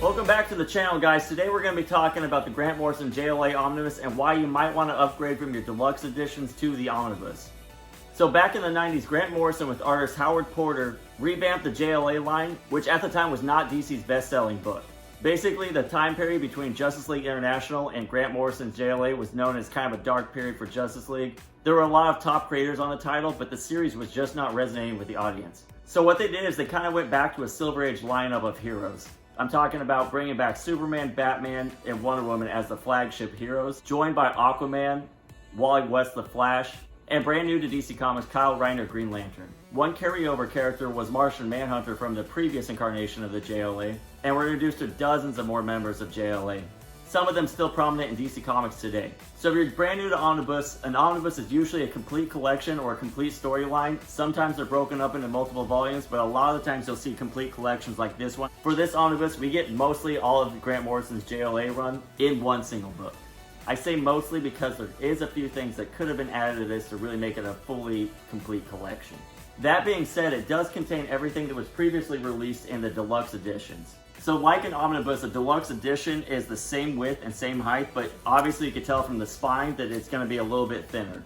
Welcome back to the channel, guys. Today we're going to be talking about the Grant Morrison JLA Omnibus and why you might want to upgrade from your deluxe editions to the Omnibus. So back in the 90s, Grant Morrison with artist Howard Porter revamped the JLA line, which at the time was not DC's best-selling book. Basically, the time period between Justice League International and Grant Morrison's JLA was known as kind of a dark period for Justice League. There were a lot of top creators on the title, but the series was just not resonating with the audience. So what they did is they kind of went back to a Silver Age lineup of heroes. I'm talking about bringing back Superman, Batman, and Wonder Woman as the flagship heroes, joined by Aquaman, Wally West the Flash, and brand new to DC Comics, Kyle Rayner Green Lantern. One carryover character was Martian Manhunter from the previous incarnation of the JLA, and we're introduced to dozens of more members of JLA. Some of them still prominent in DC Comics today. So if you're brand new to Omnibus, an Omnibus is usually a complete collection or a complete storyline. Sometimes they're broken up into multiple volumes, but a lot of the times you'll see complete collections like this one. For this Omnibus, we get mostly all of Grant Morrison's JLA run in one single book. I say mostly because there is a few things that could have been added to this to really make it a fully complete collection. That being said, it does contain everything that was previously released in the deluxe editions. So like an Omnibus, a deluxe edition is the same width and same height, but obviously you can tell from the spine that it's going to be a little bit thinner.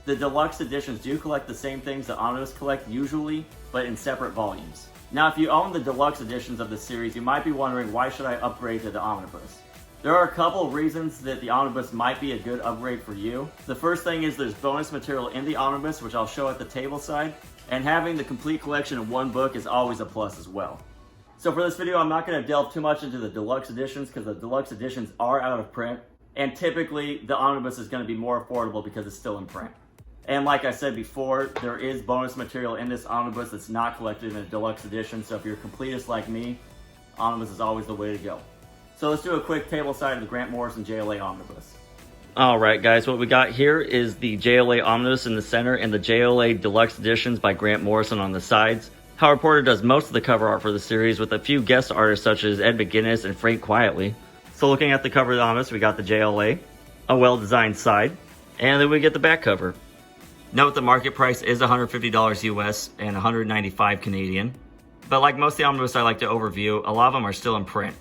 The deluxe editions do collect the same things that Omnibus collect usually, but in separate volumes. Now if you own the deluxe editions of the series, you might be wondering, why should I upgrade to the Omnibus? There are a couple of reasons that the Omnibus might be a good upgrade for you. The first thing is there's bonus material in the Omnibus, which I'll show at the table side, and having the complete collection in one book is always a plus as well. So for this video, I'm not going to delve too much into the deluxe editions because the deluxe editions are out of print, and typically the Omnibus is going to be more affordable because it's still in print. And like I said before, there is bonus material in this Omnibus that's not collected in a deluxe edition, so if you're a completist like me, Omnibus is always the way to go. So let's do a quick table side of the Grant Morrison JLA Omnibus. Alright guys, what we got here is the JLA Omnibus in the center and the JLA Deluxe Editions by Grant Morrison on the sides. Howard Porter does most of the cover art for the series with a few guest artists such as Ed McGuinness and Frank Quietly. So looking at the cover of the Omnibus, we got the JLA, a well-designed side, and then we get the back cover. Note the market price is $150 US and $195 Canadian. But like most of the Omnibus I like to overview, a lot of them are still in print.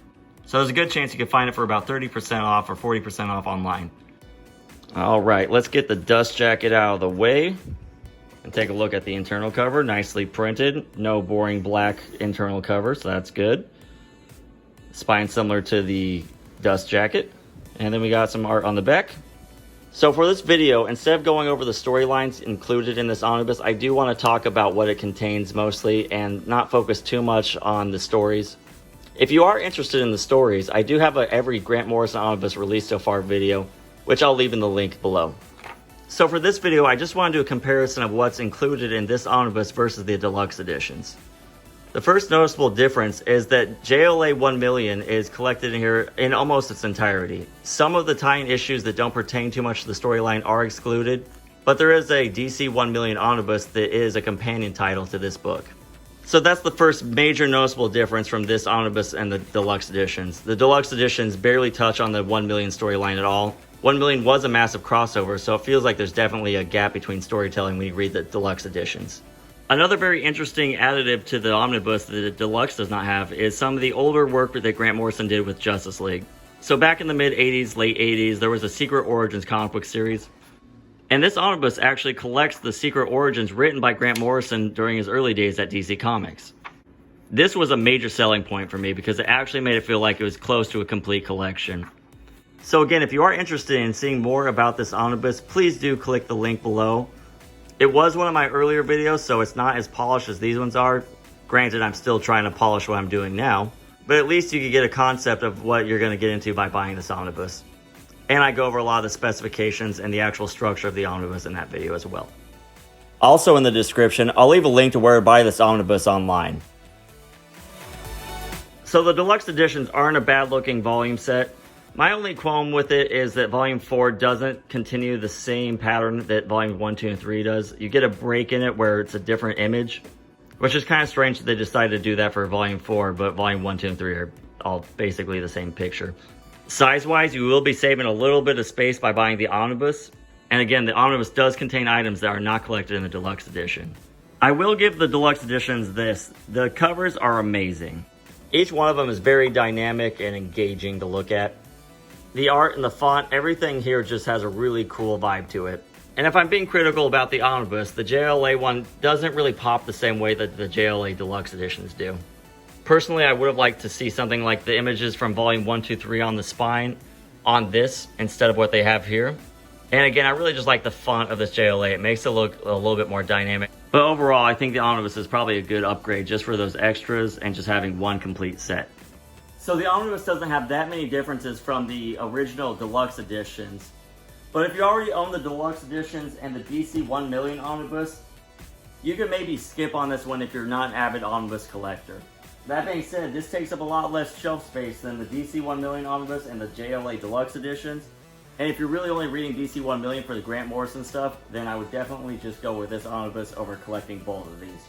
So there's a good chance you can find it for about 30% off or 40% off online. Alright, let's get the dust jacket out of the way and take a look at the internal cover. Nicely printed, no boring black internal cover, so that's good. Spine similar to the dust jacket. And then we got some art on the back. So for this video, instead of going over the storylines included in this Omnibus, I do want to talk about what it contains mostly and not focus too much on the stories. If you are interested in the stories, I do have a every Grant Morrison Omnibus released so far video, which I'll leave in the link below. So for this video, I just want to do a comparison of what's included in this Omnibus versus the deluxe editions. The first noticeable difference is that JLA 1 million is collected in here in almost its entirety. Some of the tie-in issues that don't pertain too much to the storyline are excluded, but there is a DC 1 million Omnibus that is a companion title to this book. So that's the first major noticeable difference from this Omnibus and the deluxe editions. The deluxe editions barely touch on the 1 million storyline at all. 1 million was a massive crossover, so it feels like there's definitely a gap between storytelling when you read the deluxe editions. Another very interesting additive to the Omnibus that the deluxe does not have is some of the older work that Grant Morrison did with Justice League. So back in the mid-80s, late 80s, there was a Secret Origins comic book series. And this Omnibus actually collects the Secret Origins written by Grant Morrison during his early days at DC Comics. This was a major selling point for me because it actually made it feel like it was close to a complete collection. So again, if you are interested in seeing more about this Omnibus, please do click the link below. It was one of my earlier videos, so it's not as polished as these ones are. Granted, I'm still trying to polish what I'm doing now, but at least you can get a concept of what you're going to get into by buying this Omnibus. And I go over a lot of the specifications and the actual structure of the Omnibus in that video as well. Also in the description, I'll leave a link to where to buy this Omnibus online. So the deluxe editions aren't a bad looking volume set. My only qualm with it is that Volume 4 doesn't continue the same pattern that Volume 1, 2, and 3 does. You get a break in it where it's a different image, which is kind of strange that they decided to do that for Volume 4, but Volume 1, 2, and 3 are all basically the same picture. Size-wise, you will be saving a little bit of space by buying the Omnibus. And again, the Omnibus does contain items that are not collected in the deluxe edition. I will give the deluxe editions this. The covers are amazing. Each one of them is very dynamic and engaging to look at. The art and the font, everything here just has a really cool vibe to it. And if I'm being critical about the Omnibus, the JLA one doesn't really pop the same way that the JLA Deluxe editions do. Personally, I would have liked to see something like the images from volume 1, 2, 3 on the spine on this instead of what they have here. And again, I really just like the font of this JLA. It makes it look a little bit more dynamic. But overall, I think the Omnibus is probably a good upgrade just for those extras and just having one complete set. So the Omnibus doesn't have that many differences from the original Deluxe editions. But if you already own the Deluxe editions and the DC 1 million Omnibus, you could maybe skip on this one if you're not an avid Omnibus collector. That being said, this takes up a lot less shelf space than the DC 1 million Omnibus and the JLA Deluxe editions. And if you're really only reading DC 1 million for the Grant Morrison stuff, then I would definitely just go with this Omnibus over collecting both of these.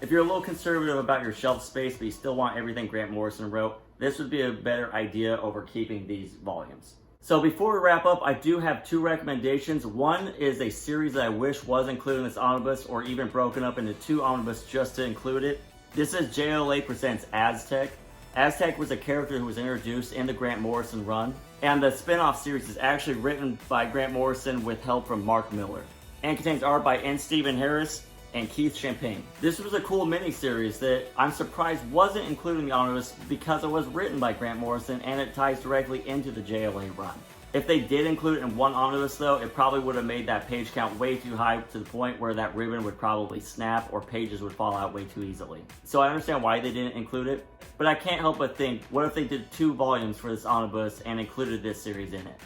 If you're a little conservative about your shelf space, but you still want everything Grant Morrison wrote, this would be a better idea over keeping these volumes. So before we wrap up, I do have two recommendations. One is a series that I wish was included in this Omnibus, or even broken up into two Omnibus just to include it. This is JLA Presents Aztec. Aztec was a character who was introduced in the Grant Morrison run, and the spin-off series is actually written by Grant Morrison with help from Mark Miller, and contains art by N. Stephen Harris and Keith Champagne. This was a cool mini-series that I'm surprised wasn't included in the Omnibus because it was written by Grant Morrison and it ties directly into the JLA run. If they did include it in one Omnibus though, it probably would have made that page count way too high to the point where that ribbon would probably snap or pages would fall out way too easily. So I understand why they didn't include it, but I can't help but think, what if they did two volumes for this Omnibus and included this series in it?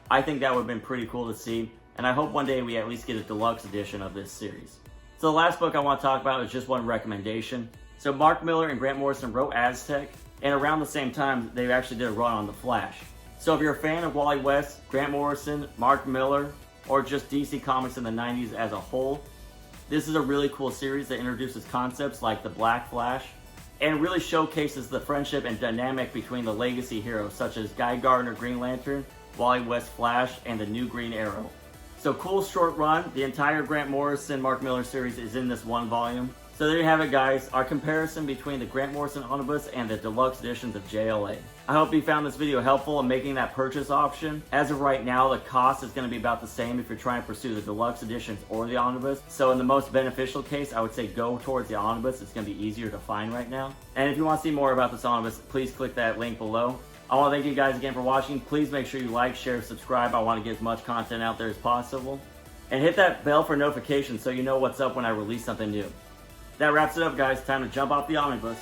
I think that would have been pretty cool to see, and I hope one day we at least get a deluxe edition of this series. So the last book I want to talk about is just one recommendation. So Mark Miller and Grant Morrison wrote Aztec, and around the same time, they actually did a run on The Flash. So if you're a fan of Wally West, Grant Morrison, Mark Miller, or just DC Comics in the 90s as a whole, this is a really cool series that introduces concepts like the Black Flash, and really showcases the friendship and dynamic between the legacy heroes such as Guy Gardner Green Lantern, Wally West Flash, and the new Green Arrow. So cool short run. The entire Grant Morrison, Mark Miller series is in this one volume. So there you have it guys, our comparison between the Grant Morrison Omnibus and the deluxe editions of JLA. I hope you found this video helpful in making that purchase option. As of right now, the cost is going to be about the same if you're trying to pursue the deluxe editions or the Omnibus. So in the most beneficial case, I would say go towards the Omnibus. It's going to be easier to find right now. And if you want to see more about this Omnibus, please click that link below. I want to thank you guys again for watching. Please make sure you like, share, subscribe. I want to get as much content out there as possible. And hit that bell for notifications so you know what's up when I release something new. That wraps it up, guys. Time to jump off the Omnibus.